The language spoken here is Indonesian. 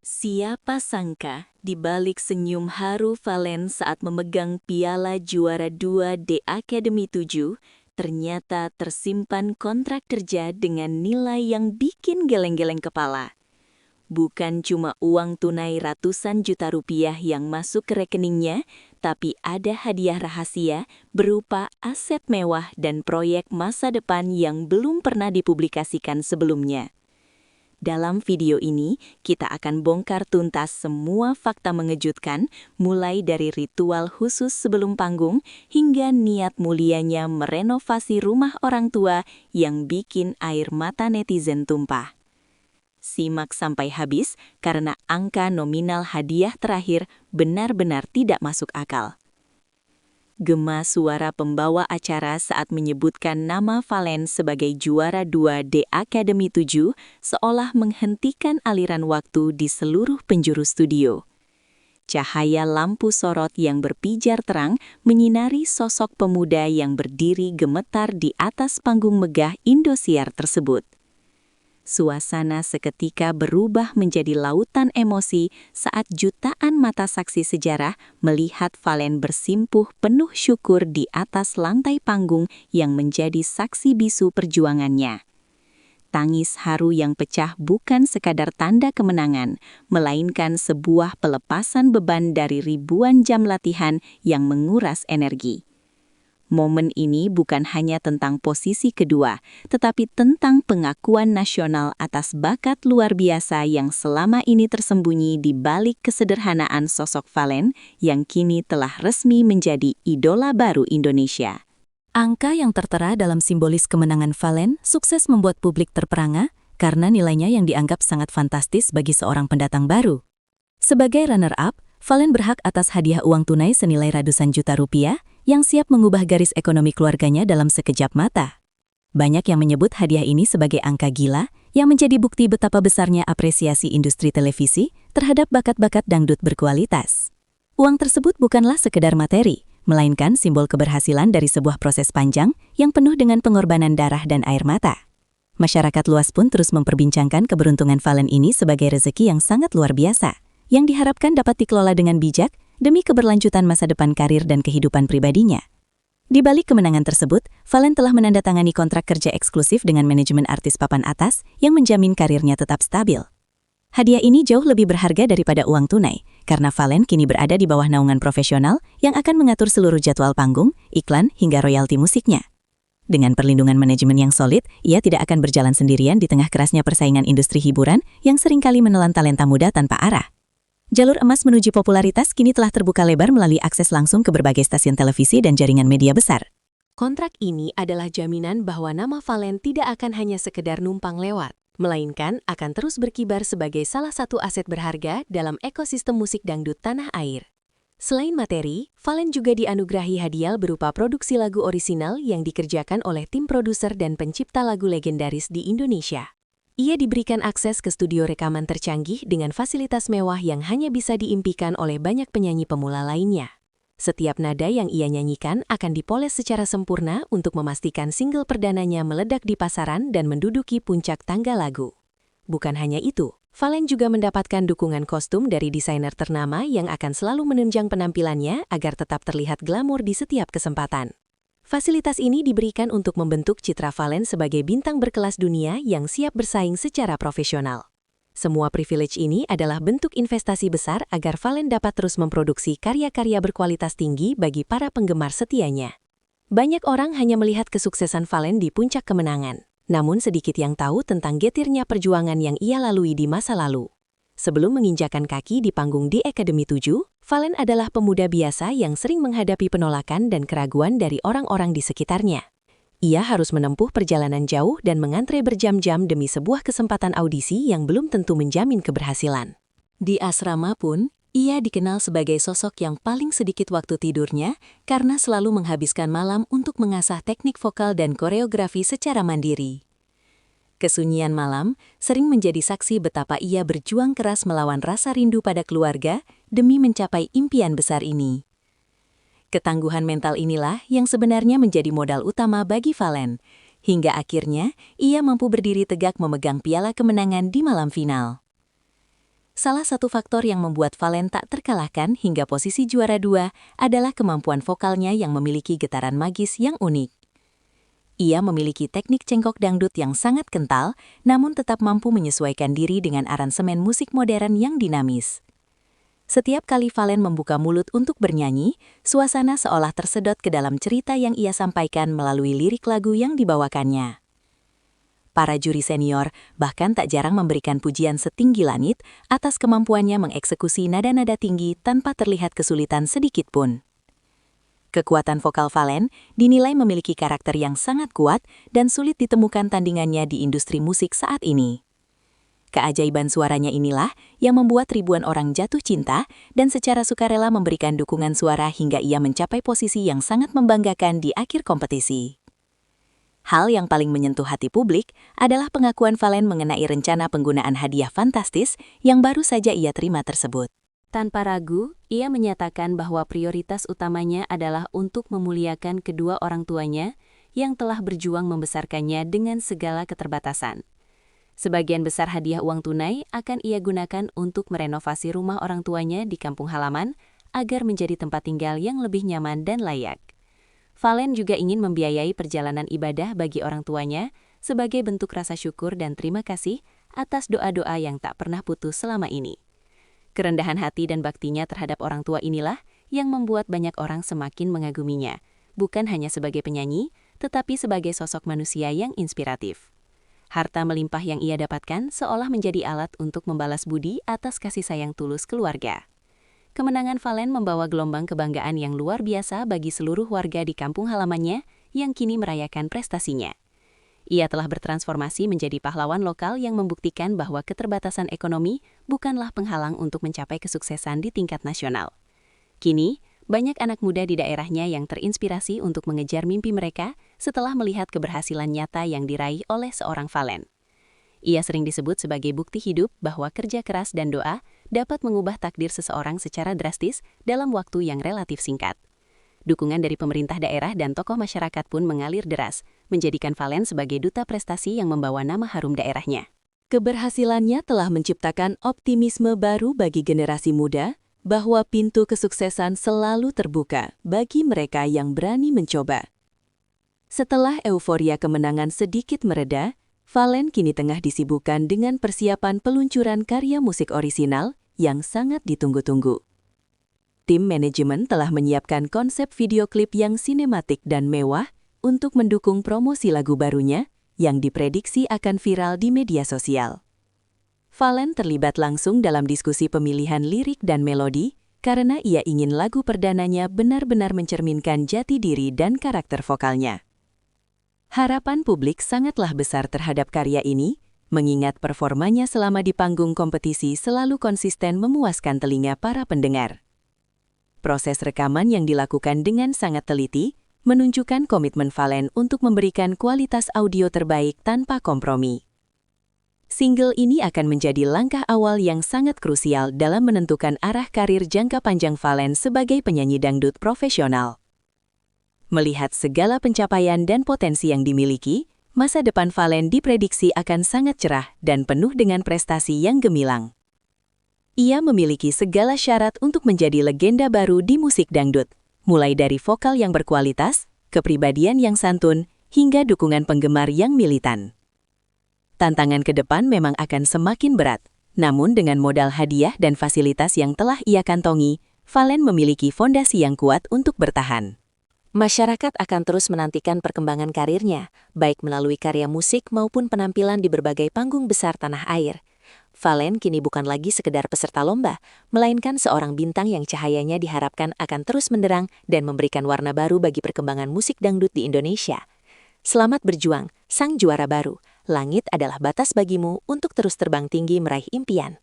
Siapa sangka, di balik senyum haru Valen saat memegang piala juara 2 The Academy 7, ternyata tersimpan kontrak kerja dengan nilai yang bikin geleng-geleng kepala. Bukan cuma uang tunai ratusan juta rupiah yang masuk ke rekeningnya, tapi ada hadiah rahasia berupa aset mewah dan proyek masa depan yang belum pernah dipublikasikan sebelumnya. Dalam video ini, kita akan bongkar tuntas semua fakta mengejutkan, mulai dari ritual khusus sebelum panggung hingga niat mulianya merenovasi rumah orang tua yang bikin air mata netizen tumpah. Simak sampai habis karena angka nominal hadiah terakhir benar-benar tidak masuk akal. Gema suara pembawa acara saat menyebutkan nama Valen sebagai juara 2 The Academy 7 seolah menghentikan aliran waktu di seluruh penjuru studio. Cahaya lampu sorot yang berpijar terang menyinari sosok pemuda yang berdiri gemetar di atas panggung megah Indosiar tersebut. Suasana seketika berubah menjadi lautan emosi saat jutaan mata saksi sejarah melihat Valen bersimpuh penuh syukur di atas lantai panggung yang menjadi saksi bisu perjuangannya. Tangis haru yang pecah bukan sekadar tanda kemenangan, melainkan sebuah pelepasan beban dari ribuan jam latihan yang menguras energi. Momen ini bukan hanya tentang posisi kedua, tetapi tentang pengakuan nasional atas bakat luar biasa yang selama ini tersembunyi di balik kesederhanaan sosok Valen yang kini telah resmi menjadi idola baru Indonesia. Angka yang tertera dalam simbolis kemenangan Valen sukses membuat publik terperangah karena nilainya yang dianggap sangat fantastis bagi seorang pendatang baru. Sebagai runner-up, Valen berhak atas hadiah uang tunai senilai ratusan juta rupiah yang siap mengubah garis ekonomi keluarganya dalam sekejap mata. Banyak yang menyebut hadiah ini sebagai angka gila yang menjadi bukti betapa besarnya apresiasi industri televisi terhadap bakat-bakat dangdut berkualitas. Uang tersebut bukanlah sekedar materi, melainkan simbol keberhasilan dari sebuah proses panjang yang penuh dengan pengorbanan darah dan air mata. Masyarakat luas pun terus memperbincangkan keberuntungan Valen ini sebagai rezeki yang sangat luar biasa, yang diharapkan dapat dikelola dengan bijak demi keberlanjutan masa depan karir dan kehidupan pribadinya. Di balik kemenangan tersebut, Valen telah menandatangani kontrak kerja eksklusif dengan manajemen artis papan atas yang menjamin karirnya tetap stabil. Hadiah ini jauh lebih berharga daripada uang tunai, karena Valen kini berada di bawah naungan profesional yang akan mengatur seluruh jadwal panggung, iklan, hingga royalti musiknya. Dengan perlindungan manajemen yang solid, ia tidak akan berjalan sendirian di tengah kerasnya persaingan industri hiburan yang seringkali menelan talenta muda tanpa arah. Jalur emas menuju popularitas kini telah terbuka lebar melalui akses langsung ke berbagai stasiun televisi dan jaringan media besar. Kontrak ini adalah jaminan bahwa nama Valen tidak akan hanya sekedar numpang lewat, melainkan akan terus berkibar sebagai salah satu aset berharga dalam ekosistem musik dangdut tanah air. Selain materi, Valen juga dianugerahi hadiah berupa produksi lagu orisinal yang dikerjakan oleh tim produser dan pencipta lagu legendaris di Indonesia. Ia diberikan akses ke studio rekaman tercanggih dengan fasilitas mewah yang hanya bisa diimpikan oleh banyak penyanyi pemula lainnya. Setiap nada yang ia nyanyikan akan dipoles secara sempurna untuk memastikan single perdananya meledak di pasaran dan menduduki puncak tangga lagu. Bukan hanya itu, Valen juga mendapatkan dukungan kostum dari desainer ternama yang akan selalu menunjang penampilannya agar tetap terlihat glamor di setiap kesempatan. Fasilitas ini diberikan untuk membentuk citra Valen sebagai bintang berkelas dunia yang siap bersaing secara profesional. Semua privilege ini adalah bentuk investasi besar agar Valen dapat terus memproduksi karya-karya berkualitas tinggi bagi para penggemar setianya. Banyak orang hanya melihat kesuksesan Valen di puncak kemenangan, namun sedikit yang tahu tentang getirnya perjuangan yang ia lalui di masa lalu. Sebelum menginjakan kaki di panggung The Academy 7, Valen adalah pemuda biasa yang sering menghadapi penolakan dan keraguan dari orang-orang di sekitarnya. Ia harus menempuh perjalanan jauh dan mengantre berjam-jam demi sebuah kesempatan audisi yang belum tentu menjamin keberhasilan. Di asrama pun, ia dikenal sebagai sosok yang paling sedikit waktu tidurnya karena selalu menghabiskan malam untuk mengasah teknik vokal dan koreografi secara mandiri. Kesunyian malam sering menjadi saksi betapa ia berjuang keras melawan rasa rindu pada keluarga demi mencapai impian besar ini. Ketangguhan mental inilah yang sebenarnya menjadi modal utama bagi Valen, hingga akhirnya ia mampu berdiri tegak memegang piala kemenangan di malam final. Salah satu faktor yang membuat Valen tak terkalahkan hingga posisi juara 2 adalah kemampuan vokalnya yang memiliki getaran magis yang unik. Ia memiliki teknik cengkok dangdut yang sangat kental, namun tetap mampu menyesuaikan diri dengan aransemen musik modern yang dinamis. Setiap kali Valen membuka mulut untuk bernyanyi, suasana seolah tersedot ke dalam cerita yang ia sampaikan melalui lirik lagu yang dibawakannya. Para juri senior bahkan tak jarang memberikan pujian setinggi langit atas kemampuannya mengeksekusi nada-nada tinggi tanpa terlihat kesulitan sedikit pun. Kekuatan vokal Valen dinilai memiliki karakter yang sangat kuat dan sulit ditemukan tandingannya di industri musik saat ini. Keajaiban suaranya inilah yang membuat ribuan orang jatuh cinta dan secara sukarela memberikan dukungan suara hingga ia mencapai posisi yang sangat membanggakan di akhir kompetisi. Hal yang paling menyentuh hati publik adalah pengakuan Valen mengenai rencana penggunaan hadiah fantastis yang baru saja ia terima tersebut. Tanpa ragu, ia menyatakan bahwa prioritas utamanya adalah untuk memuliakan kedua orang tuanya yang telah berjuang membesarkannya dengan segala keterbatasan. Sebagian besar hadiah uang tunai akan ia gunakan untuk merenovasi rumah orang tuanya di kampung halaman agar menjadi tempat tinggal yang lebih nyaman dan layak. Valen juga ingin membiayai perjalanan ibadah bagi orang tuanya sebagai bentuk rasa syukur dan terima kasih atas doa-doa yang tak pernah putus selama ini. Kerendahan hati dan baktinya terhadap orang tua inilah yang membuat banyak orang semakin mengaguminya, bukan hanya sebagai penyanyi, tetapi sebagai sosok manusia yang inspiratif. Harta melimpah yang ia dapatkan seolah menjadi alat untuk membalas budi atas kasih sayang tulus keluarga. Kemenangan Valen membawa gelombang kebanggaan yang luar biasa bagi seluruh warga di kampung halamannya yang kini merayakan prestasinya. Ia telah bertransformasi menjadi pahlawan lokal yang membuktikan bahwa keterbatasan ekonomi bukanlah penghalang untuk mencapai kesuksesan di tingkat nasional. Kini, banyak anak muda di daerahnya yang terinspirasi untuk mengejar mimpi mereka setelah melihat keberhasilan nyata yang diraih oleh seorang Valen. Ia sering disebut sebagai bukti hidup bahwa kerja keras dan doa dapat mengubah takdir seseorang secara drastis dalam waktu yang relatif singkat. Dukungan dari pemerintah daerah dan tokoh masyarakat pun mengalir deras, menjadikan Valen sebagai duta prestasi yang membawa nama harum daerahnya. Keberhasilannya telah menciptakan optimisme baru bagi generasi muda, bahwa pintu kesuksesan selalu terbuka bagi mereka yang berani mencoba. Setelah euforia kemenangan sedikit mereda, Valen kini tengah disibukkan dengan persiapan peluncuran karya musik orisinal yang sangat ditunggu-tunggu. Tim manajemen telah menyiapkan konsep video klip yang sinematik dan mewah untuk mendukung promosi lagu barunya yang diprediksi akan viral di media sosial. Valen terlibat langsung dalam diskusi pemilihan lirik dan melodi karena ia ingin lagu perdananya benar-benar mencerminkan jati diri dan karakter vokalnya. Harapan publik sangatlah besar terhadap karya ini, mengingat performanya selama di panggung kompetisi selalu konsisten memuaskan telinga para pendengar. Proses rekaman yang dilakukan dengan sangat teliti menunjukkan komitmen Valen untuk memberikan kualitas audio terbaik tanpa kompromi. Single ini akan menjadi langkah awal yang sangat krusial dalam menentukan arah karir jangka panjang Valen sebagai penyanyi dangdut profesional. Melihat segala pencapaian dan potensi yang dimiliki, masa depan Valen diprediksi akan sangat cerah dan penuh dengan prestasi yang gemilang. Ia memiliki segala syarat untuk menjadi legenda baru di musik dangdut, mulai dari vokal yang berkualitas, kepribadian yang santun, hingga dukungan penggemar yang militan. Tantangan ke depan memang akan semakin berat, namun dengan modal hadiah dan fasilitas yang telah ia kantongi, Valen memiliki fondasi yang kuat untuk bertahan. Masyarakat akan terus menantikan perkembangan karirnya, baik melalui karya musik maupun penampilan di berbagai panggung besar tanah air. Valen kini bukan lagi sekedar peserta lomba, melainkan seorang bintang yang cahayanya diharapkan akan terus menderang dan memberikan warna baru bagi perkembangan musik dangdut di Indonesia. Selamat berjuang, sang juara baru. Langit adalah batas bagimu untuk terus terbang tinggi meraih impian.